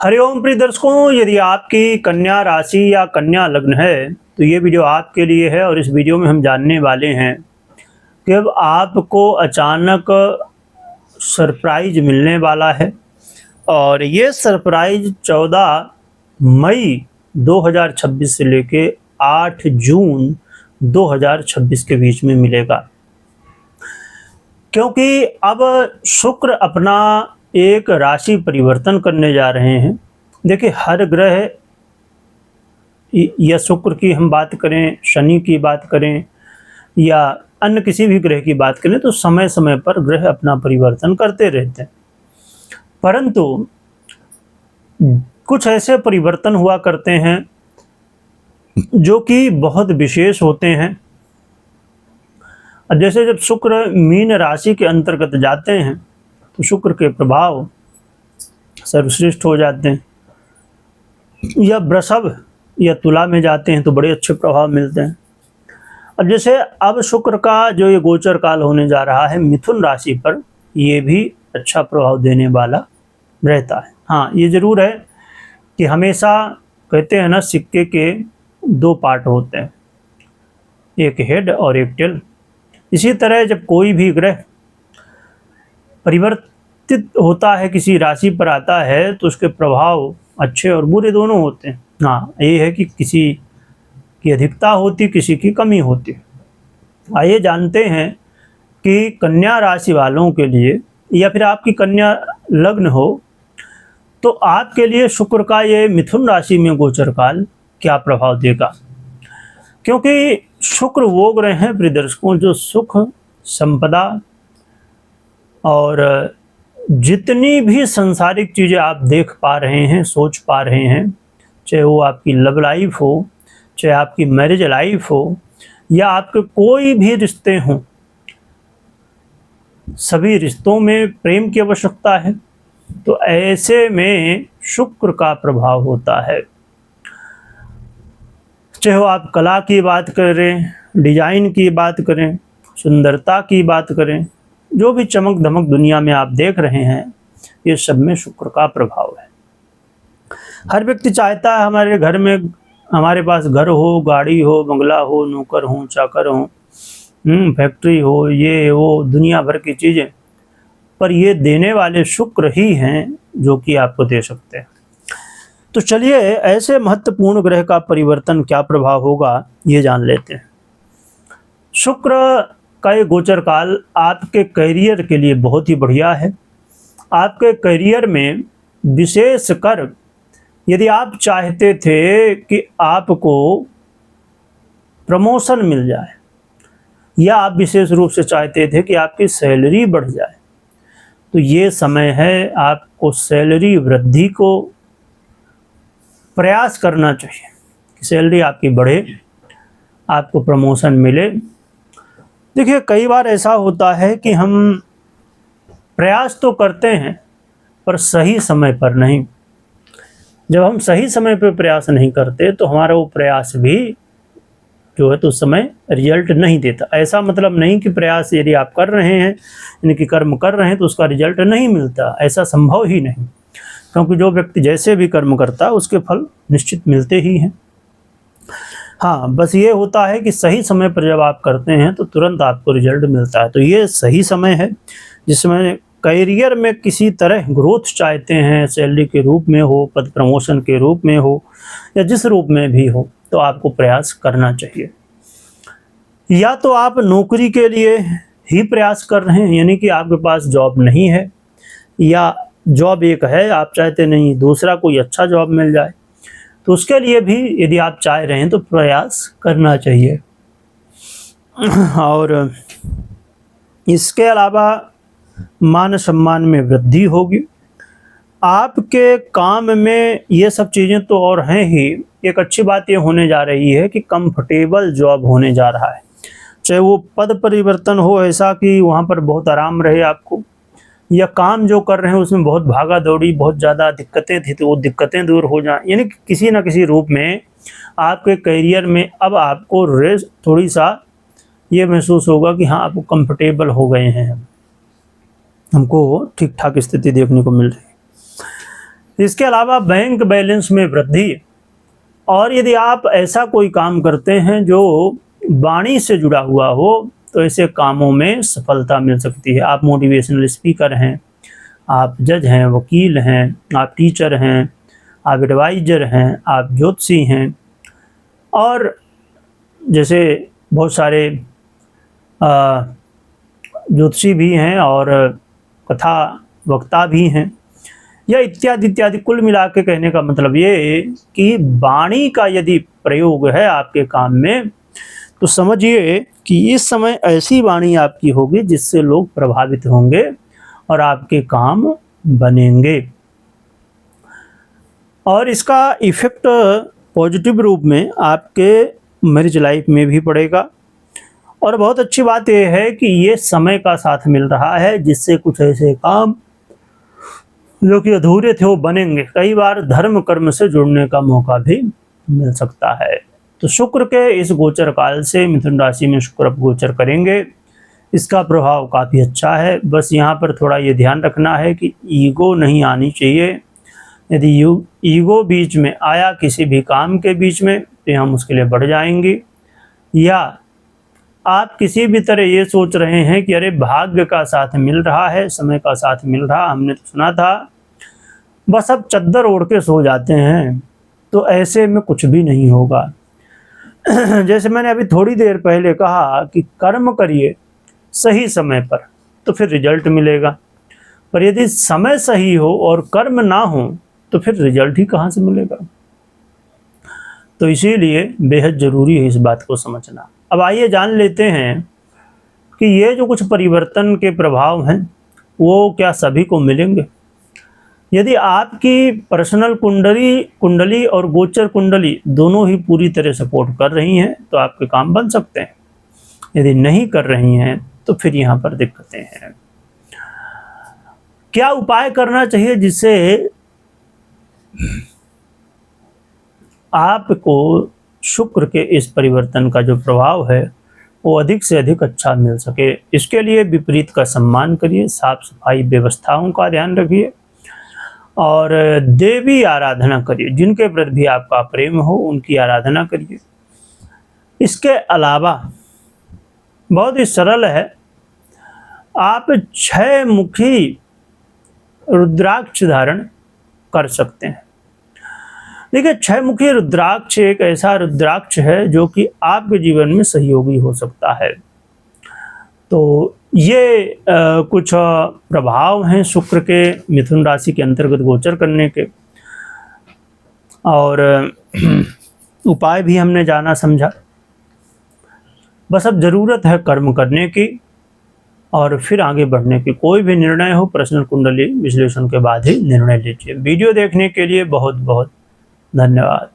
हरिओम प्रिय दर्शकों, यदि आपकी कन्या राशि या कन्या लग्न है तो ये वीडियो आपके लिए है। और इस वीडियो में हम जानने वाले हैं कि अब आपको अचानक सरप्राइज मिलने वाला है और ये सरप्राइज 14 मई 2026 से लेके 8 जून 2026 के बीच में मिलेगा, क्योंकि अब शुक्र अपना एक राशि परिवर्तन करने जा रहे हैं। देखिए, हर ग्रह या शुक्र की हम बात करें, शनि की बात करें या अन्य किसी भी ग्रह की बात करें तो समय समय पर ग्रह अपना परिवर्तन करते रहते हैं, परंतु कुछ ऐसे परिवर्तन हुआ करते हैं जो कि बहुत विशेष होते हैं। जैसे जब शुक्र मीन राशि के अंतर्गत जाते हैं तो शुक्र के प्रभाव सर्वश्रेष्ठ हो जाते हैं, या वृषभ या तुला में जाते हैं तो बड़े अच्छे प्रभाव मिलते हैं। अब जैसे अब शुक्र का जो ये गोचर काल होने जा रहा है मिथुन राशि पर, ये भी अच्छा प्रभाव देने वाला रहता है। हाँ, ये जरूर है कि हमेशा कहते हैं ना, सिक्के के दो पार्ट होते हैं, एक हेड और एक टेल। इसी तरह जब कोई भी ग्रह परिवर्तित होता है, किसी राशि पर आता है, तो उसके प्रभाव अच्छे और बुरे दोनों होते हैं। हाँ, ये है कि किसी की अधिकता होती, किसी की कमी होती। आइए जानते हैं कि कन्या राशि वालों के लिए, या फिर आपकी कन्या लग्न हो तो आपके लिए शुक्र का ये मिथुन राशि में गोचर काल क्या प्रभाव देगा। क्योंकि शुक्र वो ग्रह हैं प्रिय दर्शकों जो सुख, संपदा और जितनी भी सांसारिक चीज़ें आप देख पा रहे हैं, सोच पा रहे हैं, चाहे वो आपकी लव लाइफ हो, चाहे आपकी मैरिज लाइफ हो, या आपके कोई भी रिश्ते हों, सभी रिश्तों में प्रेम की आवश्यकता है। तो ऐसे में शुक्र का प्रभाव होता है। चाहे वो आप कला की बात करें, डिजाइन की बात करें, सुंदरता की बात करें, जो भी चमक धमक दुनिया में आप देख रहे हैं, ये सब में शुक्र का प्रभाव है। हर व्यक्ति चाहता है हमारे घर में, हमारे पास घर हो, गाड़ी हो, बंगला हो, नौकर हो, चाकर हो, फैक्ट्री हो, ये वो दुनिया भर की चीज़ें, पर ये देने वाले शुक्र ही हैं जो कि आपको दे सकते हैं। तो चलिए, ऐसे महत्वपूर्ण ग्रह का परिवर्तन क्या प्रभाव होगा ये जान लेते हैं। शुक्र का ये गोचर काल आपके करियर के लिए बहुत ही बढ़िया है। आपके करियर में विशेषकर यदि आप चाहते थे कि आपको प्रमोशन मिल जाए, या आप विशेष रूप से चाहते थे कि आपकी सैलरी बढ़ जाए, तो ये समय है आपको सैलरी वृद्धि को प्रयास करना चाहिए कि सैलरी आपकी बढ़े, आपको प्रमोशन मिले। देखिए, कई बार ऐसा होता है कि हम प्रयास तो करते हैं पर सही समय पर नहीं। जब हम सही समय पर प्रयास नहीं करते तो हमारा वो प्रयास भी जो है तो उस समय रिजल्ट नहीं देता। ऐसा मतलब नहीं कि प्रयास यदि आप कर रहे हैं, यानी कि कर्म कर रहे हैं, तो उसका रिजल्ट नहीं मिलता, ऐसा संभव ही नहीं। क्योंकि जो व्यक्ति जैसे भी कर्म करता है उसके फल निश्चित मिलते ही हैं। हाँ, बस ये होता है कि सही समय पर जब आप करते हैं तो तुरंत आपको रिजल्ट मिलता है। तो ये सही समय है जिसमें करियर में किसी तरह ग्रोथ चाहते हैं, सैलरी के रूप में हो, पद प्रमोशन के रूप में हो, या जिस रूप में भी हो, तो आपको प्रयास करना चाहिए। या तो आप नौकरी के लिए ही प्रयास कर रहे हैं, यानी कि आपके पास जॉब नहीं है, या जॉब एक है, आप चाहते नहीं दूसरा कोई अच्छा जॉब मिल जाए, तो उसके लिए भी यदि आप चाह रहे हैं तो प्रयास करना चाहिए। और इसके अलावा मान सम्मान में वृद्धि होगी। आपके काम में ये सब चीज़ें तो और हैं ही। एक अच्छी बात ये होने जा रही है कि कंफर्टेबल जॉब होने जा रहा है। चाहे वो पद परिवर्तन हो, ऐसा कि वहाँ पर बहुत आराम रहे आपको, या काम जो कर रहे हैं उसमें बहुत भागा दौड़ी, बहुत ज़्यादा दिक्कतें थी तो वो दिक्कतें दूर हो जाएं। यानी कि किसी न किसी रूप में आपके करियर में अब आपको रेस्ट थोड़ी सा ये महसूस होगा कि हाँ, आपको कंफर्टेबल हो गए हैं, हमको ठीक ठाक स्थिति देखने को मिल रही है। इसके अलावा बैंक बैलेंस में वृद्धि, और यदि आप ऐसा कोई काम करते हैं जो वाणी से जुड़ा हुआ हो तो ऐसे कामों में सफलता मिल सकती है। आप मोटिवेशनल स्पीकर हैं, आप जज हैं, वकील हैं, आप टीचर हैं, आप एडवाइजर हैं, आप ज्योतिषी हैं, और जैसे बहुत सारे ज्योतिषी भी हैं और कथा वक्ता भी हैं, या इत्यादि इत्यादि। कुल मिला के कहने का मतलब ये कि वाणी का यदि प्रयोग है आपके काम में तो समझिए कि इस समय ऐसी वाणी आपकी होगी जिससे लोग प्रभावित होंगे और आपके काम बनेंगे, और इसका इफेक्ट पॉजिटिव रूप में आपके मैरिज लाइफ में भी पड़ेगा। और बहुत अच्छी बात यह है कि ये समय का साथ मिल रहा है जिससे कुछ ऐसे काम जो कि अधूरे थे वो बनेंगे। कई बार धर्म कर्म से जुड़ने का मौका भी मिल सकता है। तो शुक्र के इस गोचर काल से मिथुन राशि में शुक्र अब गोचर करेंगे, इसका प्रभाव काफ़ी अच्छा है। बस यहाँ पर थोड़ा ये ध्यान रखना है कि ईगो नहीं आनी चाहिए। यदि ईगो बीच में आया किसी भी काम के बीच में तो हम उसके लिए बढ़ जाएंगे, या आप किसी भी तरह ये सोच रहे हैं कि अरे भाग्य का साथ मिल रहा है, समय का साथ मिल रहा, हमने तो सुना था, बस अब चद्दर ओढ़ के सो जाते हैं, तो ऐसे में कुछ भी नहीं होगा। जैसे मैंने अभी थोड़ी देर पहले कहा कि कर्म करिए सही समय पर तो फिर रिजल्ट मिलेगा, पर यदि समय सही हो और कर्म ना हो तो फिर रिजल्ट ही कहाँ से मिलेगा। तो इसीलिए बेहद ज़रूरी है इस बात को समझना। अब आइए जान लेते हैं कि ये जो कुछ परिवर्तन के प्रभाव हैं वो क्या सभी को मिलेंगे। यदि आपकी पर्सनल कुंडली और गोचर कुंडली दोनों ही पूरी तरह सपोर्ट कर रही हैं तो आपके काम बन सकते हैं, यदि नहीं कर रही हैं तो फिर यहाँ पर दिक्कतें हैं। क्या उपाय करना चाहिए जिससे आपको शुक्र के इस परिवर्तन का जो प्रभाव है वो अधिक से अधिक अच्छा मिल सके? इसके लिए विपरीत का सम्मान करिए, साफ सफाई व्यवस्थाओं का ध्यान रखिए और देवी आराधना करिए। जिनके प्रति भी आपका प्रेम हो उनकी आराधना करिए। इसके अलावा बहुत ही सरल है, आप 6 मुखी रुद्राक्ष धारण कर सकते हैं। देखिए, 6 मुखी रुद्राक्ष एक ऐसा रुद्राक्ष है जो कि आपके जीवन में सहयोगी हो सकता है। तो ये कुछ प्रभाव हैं शुक्र के मिथुन राशि के अंतर्गत गोचर करने के, और उपाय भी हमने जाना समझा। बस अब ज़रूरत है कर्म करने की और फिर आगे बढ़ने की। कोई भी निर्णय हो पर्सनल कुंडली विश्लेषण के बाद ही निर्णय लीजिए। वीडियो देखने के लिए बहुत बहुत धन्यवाद।